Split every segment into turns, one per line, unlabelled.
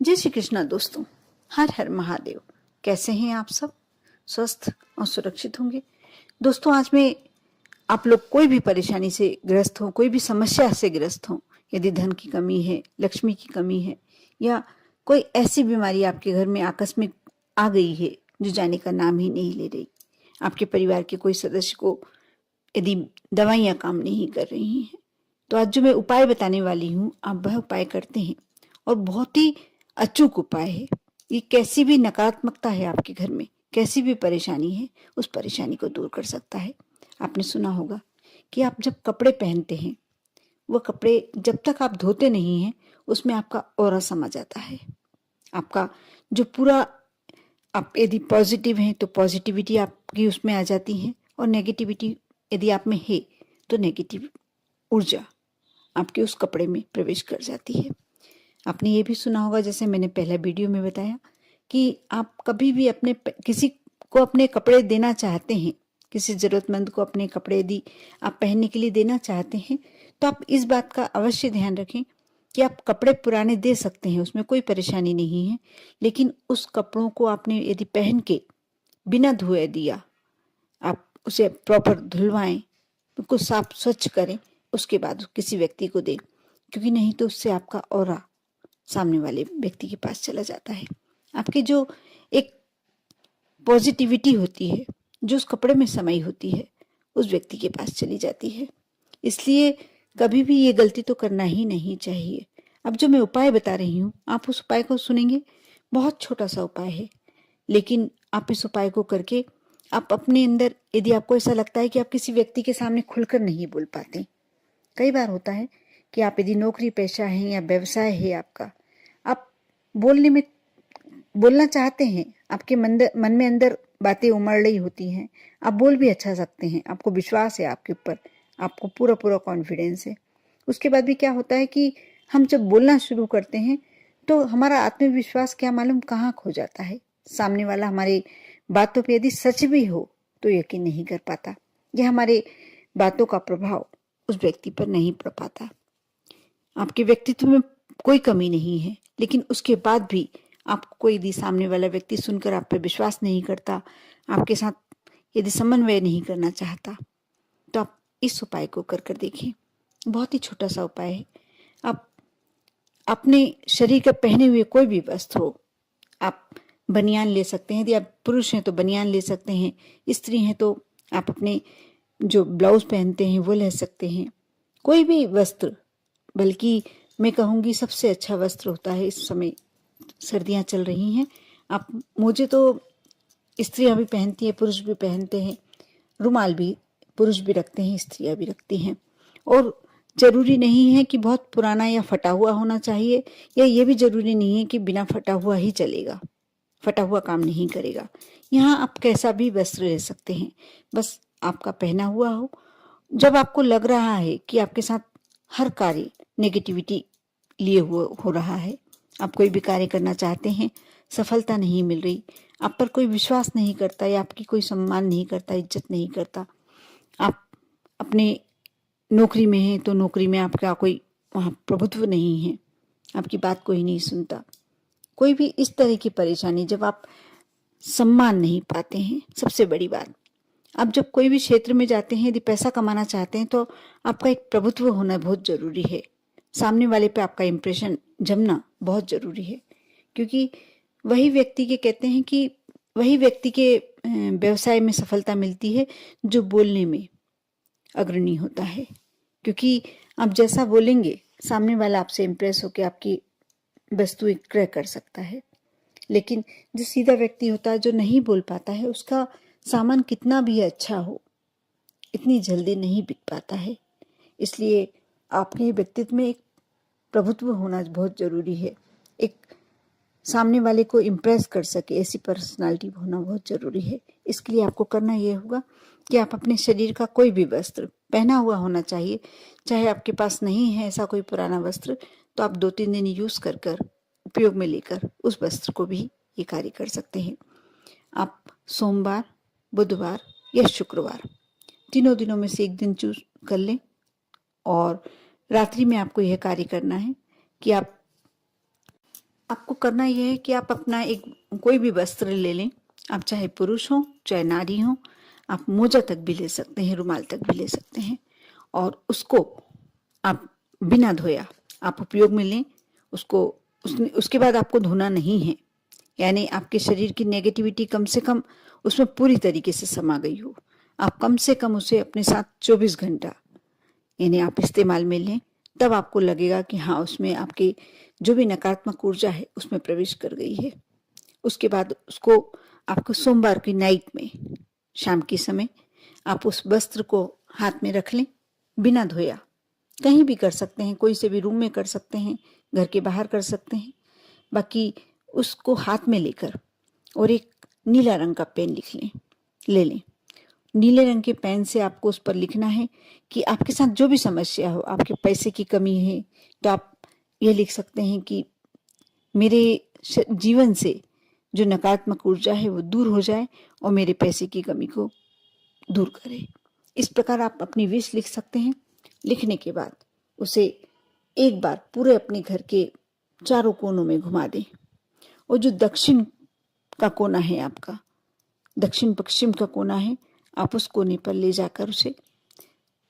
जय श्री कृष्णा दोस्तों। हर हर महादेव। कैसे हैं आप सब? स्वस्थ और सुरक्षित होंगे। दोस्तों, आज मैं आप लोग कोई भी परेशानी से ग्रस्त हो, कोई भी समस्या से ग्रस्त हो, यदि धन की कमी है, लक्ष्मी की कमी है, या कोई ऐसी बीमारी आपके घर में आकस्मिक आ गई है जो जाने का नाम ही नहीं ले रही, आपके परिवार के कोई सदस्य को यदि दवाइयाँ काम नहीं कर रही हैं, तो आज जो मैं उपाय बताने वाली हूँ, आप वह उपाय करते हैं और बहुत ही अचूक उपाय है। ये कैसी भी नकारात्मकता है आपके घर में, कैसी भी परेशानी है, उस परेशानी को दूर कर सकता है। आपने सुना होगा कि आप जब कपड़े पहनते हैं, वह कपड़े जब तक आप धोते नहीं हैं, उसमें आपका ऑरा समा जाता है। आपका जो पूरा, आप यदि पॉजिटिव हैं तो पॉजिटिविटी आपकी उसमें आ जाती है, और नेगेटिविटी यदि आप में है तो नेगेटिव ऊर्जा आपके उस कपड़े में प्रवेश कर जाती है। आपने ये भी सुना होगा, जैसे मैंने पहला वीडियो में बताया, कि आप कभी भी किसी को अपने कपड़े देना चाहते हैं, किसी ज़रूरतमंद को अपने कपड़े यदि आप पहनने के लिए देना चाहते हैं, तो आप इस बात का अवश्य ध्यान रखें कि आप कपड़े पुराने दे सकते हैं, उसमें कोई परेशानी नहीं है, लेकिन उस कपड़ों को आपने यदि पहन के बिना धोए दिया, आप उसे प्रॉपर धुलवाएं, उसको साफ स्वच्छ करें, उसके बाद किसी व्यक्ति को दें, क्योंकि नहीं तो उससे आपका ऑरा सामने वाले व्यक्ति के पास चला जाता है। आपकी जो एक पॉजिटिविटी होती है, जो उस कपड़े में समाई होती है, उस व्यक्ति के पास चली जाती है। इसलिए कभी भी ये गलती तो करना ही नहीं चाहिए। अब जो मैं उपाय बता रही हूँ, आप उस उपाय को सुनेंगे। बहुत छोटा सा उपाय है, लेकिन आप इस उपाय को करके आप अपने अंदर, यदि आपको ऐसा लगता है कि आप किसी व्यक्ति के सामने खुलकर नहीं बोल पाते, कई बार होता है कि आप यदि नौकरी पेशा है या व्यवसाय है आपका, आप बोलना चाहते हैं, आपके मन में अंदर बातें उमड़ रही होती हैं, आप बोल भी अच्छा सकते हैं, आपको विश्वास है आपके ऊपर, आपको पूरा पूरा कॉन्फिडेंस है। उसके बाद भी क्या होता है कि हम जब बोलना शुरू करते हैं तो हमारा आत्मविश्वास क्या मालूम कहाँ खो जाता है। सामने वाला हमारी बातों पे यदि सच भी हो तो यकीन नहीं कर पाता, या हमारे बातों का प्रभाव उस व्यक्ति पर नहीं पड़ पाता। आपके व्यक्तित्व में कोई कमी नहीं है, लेकिन उसके बाद भी आपको यदि सामने वाला व्यक्ति सुनकर आप पर विश्वास नहीं करता, आपके साथ यदि समन्वय नहीं करना चाहता, तो आप इस उपाय को कर कर देखें। बहुत ही छोटा सा उपाय है। आप अपने शरीर का पहने हुए कोई भी वस्त्र हो, आप बनियान ले सकते हैं, यदि आप पुरुष हैं तो बनियान ले सकते हैं, स्त्री हैं तो आप अपने जो ब्लाउज पहनते हैं वो ले सकते हैं। कोई भी वस्त्र, बल्कि मैं कहूँगी सबसे अच्छा वस्त्र होता है, इस समय सर्दियाँ चल रही हैं, आप मोजे तो स्त्रियाँ भी पहनती हैं, पुरुष भी पहनते हैं, रुमाल भी पुरुष भी रखते हैं, स्त्रियाँ भी रखती हैं, और जरूरी नहीं है कि बहुत पुराना या फटा हुआ होना चाहिए, या ये भी जरूरी नहीं है कि बिना फटा हुआ ही चलेगा, फटा हुआ काम नहीं करेगा। यहाँ आप कैसा भी वस्त्र ले सकते हैं, बस आपका पहना हुआ हो। जब आपको लग रहा है कि आपके साथ हर कार्य नेगेटिविटी लिए हुआ हो रहा है, आप कोई भी कार्य करना चाहते हैं, सफलता नहीं मिल रही, आप पर कोई विश्वास नहीं करता, या आपकी कोई सम्मान नहीं करता, इज्जत नहीं करता, आप अपने नौकरी में हैं तो नौकरी में आपका कोई वहाँ प्रभुत्व नहीं है, आपकी बात कोई नहीं सुनता, कोई भी इस तरह की परेशानी, जब आप सम्मान नहीं पाते हैं, सबसे बड़ी बात, आप जब कोई भी क्षेत्र में जाते हैं, यदि पैसा कमाना चाहते हैं, तो आपका एक प्रभुत्व होना बहुत जरूरी है, सामने वाले पे आपका इम्प्रेशन जमना बहुत जरूरी है, क्योंकि वही व्यक्ति के कहते हैं कि वही व्यक्ति के व्यवसाय में सफलता मिलती है जो बोलने में अग्रणी होता है, क्योंकि आप जैसा बोलेंगे सामने वाला आपसे इम्प्रेस होकर आपकी वस्तु क्रय कर सकता है। लेकिन जो सीधा व्यक्ति होता है, जो नहीं बोल पाता है, उसका सामान कितना भी अच्छा हो, इतनी जल्दी नहीं बिक पाता है। इसलिए आपके व्यक्तित्व में एक प्रभुत्व होना बहुत जरूरी है, एक सामने वाले को इम्प्रेस कर सके ऐसी पर्सनालिटी होना बहुत जरूरी है। इसके लिए आपको करना यह होगा कि आप अपने शरीर का कोई भी वस्त्र पहना हुआ होना चाहिए, चाहे आपके पास नहीं है ऐसा कोई पुराना वस्त्र, तो आप 2-3 दिन यूज कर कर उपयोग में लेकर उस वस्त्र को भी ये कार्य कर सकते हैं। आप सोमवार, बुधवार या शुक्रवार, तीनों दिनों में से एक दिन चूज कर लें, और रात्रि में आपको यह कार्य करना है कि आप आपको करना यह है कि आप अपना एक कोई भी वस्त्र ले लें, आप चाहे पुरुष हो चाहे नारी हो, आप मोजा तक भी ले सकते हैं, रुमाल तक भी ले सकते हैं, और उसको आप बिना धोया आप उपयोग में लें उसको। उसके बाद आपको धोना नहीं है, यानी आपके शरीर की नेगेटिविटी कम से कम उसमें पूरी तरीके से समा गई हो। आप कम से कम उसे अपने साथ 24 घंटा यानी आप इस्तेमाल में लें, तब आपको लगेगा कि हाँ, उसमें आपकी जो भी नकारात्मक ऊर्जा है उसमें प्रवेश कर गई है। उसके बाद उसको आपको सोमवार की नाइट में, शाम के समय आप उस वस्त्र को हाथ में रख लें, बिना धोया। कहीं भी कर सकते हैं, कोई से भी रूम में कर सकते हैं, घर के बाहर कर सकते हैं। बाकी उसको हाथ में लेकर और एक नीला रंग का पेन ले लें। नीले रंग के पेन से आपको उस पर लिखना है कि आपके साथ जो भी समस्या हो, आपके पैसे की कमी है तो आप ये लिख सकते हैं कि मेरे जीवन से जो नकारात्मक ऊर्जा है वो दूर हो जाए और मेरे पैसे की कमी को दूर करे। इस प्रकार आप अपनी विश लिख सकते हैं। लिखने के बाद उसे एक बार पूरे अपने घर के चारों कोनों में घुमा दें, और जो दक्षिण का कोना है आपका, दक्षिण पश्चिम का कोना है, आप उस कोने पर ले जाकर उसे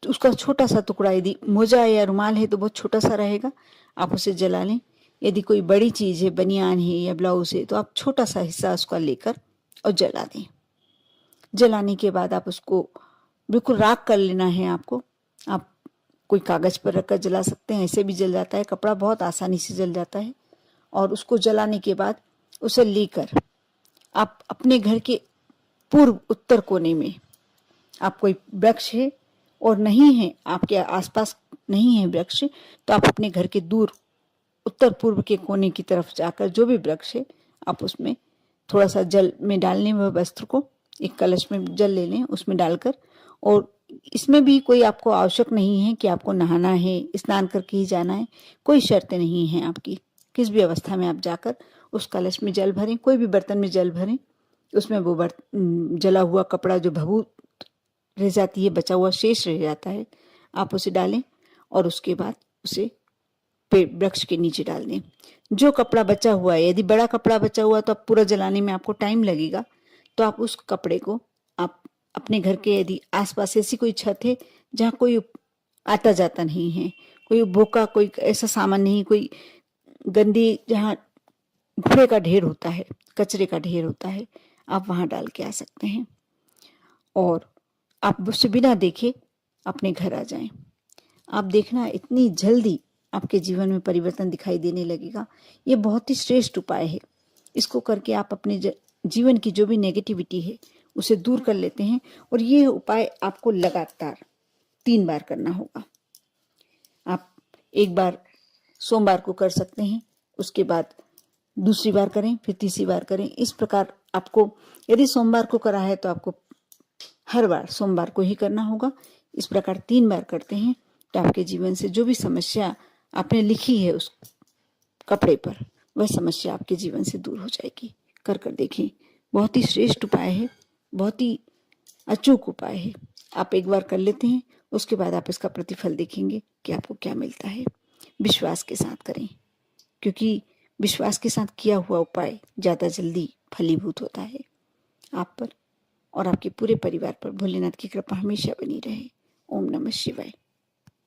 उसका छोटा सा टुकड़ा, यदि मोजा या रुमाल है तो बहुत छोटा सा रहेगा, आप उसे जला लें। यदि कोई बड़ी चीज है, बनियान है या ब्लाउज है, तो आप छोटा सा हिस्सा उसका लेकर और जला दें। जलाने के बाद आप उसको बिल्कुल राख कर लेना है आपको। आप कोई कागज पर रखकर जला सकते हैं, ऐसे भी जल जाता है, कपड़ा बहुत आसानी से जल जाता है। और उसको जलाने के बाद उसे लेकर आप अपने घर के पूर्व उत्तर कोने में, आप कोई वृक्ष है और नहीं है, आपके आसपास नहीं है वृक्ष, तो आप अपने घर के दूर उत्तर पूर्व के कोने की तरफ जाकर जो भी वृक्ष है आप उसमें थोड़ा सा जल में डालने, वह वस्त्र को एक कलश में जल ले लें, उसमें डालकर। और इसमें भी कोई आपको आवश्यक नहीं है कि आपको नहाना है, स्नान करके ही जाना है, कोई शर्तें नहीं है आपकी। किस भी अवस्था में आप जाकर उस कलश में जल भरें, कोई भी बर्तन में जल भरें, उसमें वो जला हुआ कपड़ा जो भभूत रह जाती है, बचा हुआ शेष रह जाता है, आप उसे डालें और उसके बाद उसे पेड़ वृक्ष के नीचे डाल दें। जो कपड़ा बचा हुआ है, यदि बड़ा कपड़ा बचा हुआ तो आप पूरा जलाने में आपको टाइम लगेगा, तो आप उस कपड़े को आप अपने घर के, यदि आसपास ऐसी कोई छत है जहाँ कोई आता जाता नहीं है, कोई उपभोग कोई ऐसा सामान नहीं, कोई गंदी जहाँ कूड़े का ढेर होता है, कचरे का ढेर होता है, आप वहां डाल के आ सकते हैं और आप उससे बिना देखे अपने घर आ जाएं। आप देखना इतनी जल्दी आपके जीवन में परिवर्तन दिखाई देने लगेगा। ये बहुत ही श्रेष्ठ उपाय है। इसको करके आप अपने जीवन की जो भी नेगेटिविटी है उसे दूर कर लेते हैं। और ये उपाय आपको लगातार 3 बार करना होगा। आप एक बार सोमवार को कर सकते हैं, उसके बाद दूसरी बार करें, फिर तीसरी बार करें। इस प्रकार आपको, यदि सोमवार को करा है तो आपको हर बार सोमवार को ही करना होगा। इस प्रकार 3 बार करते हैं तो आपके जीवन से जो भी समस्या आपने लिखी है उस कपड़े पर, वह समस्या आपके जीवन से दूर हो जाएगी। कर कर देखें, बहुत ही श्रेष्ठ उपाय है, बहुत ही अचूक उपाय है। आप एक बार कर लेते हैं, उसके बाद आप इसका प्रतिफल देखेंगे कि आपको क्या मिलता है। विश्वास के साथ करें, क्योंकि विश्वास के साथ किया हुआ उपाय ज्यादा जल्दी फलीभूत होता है। आप पर और आपके पूरे परिवार पर भोलेनाथ की कृपा हमेशा बनी रहे। ओम नमः शिवाय।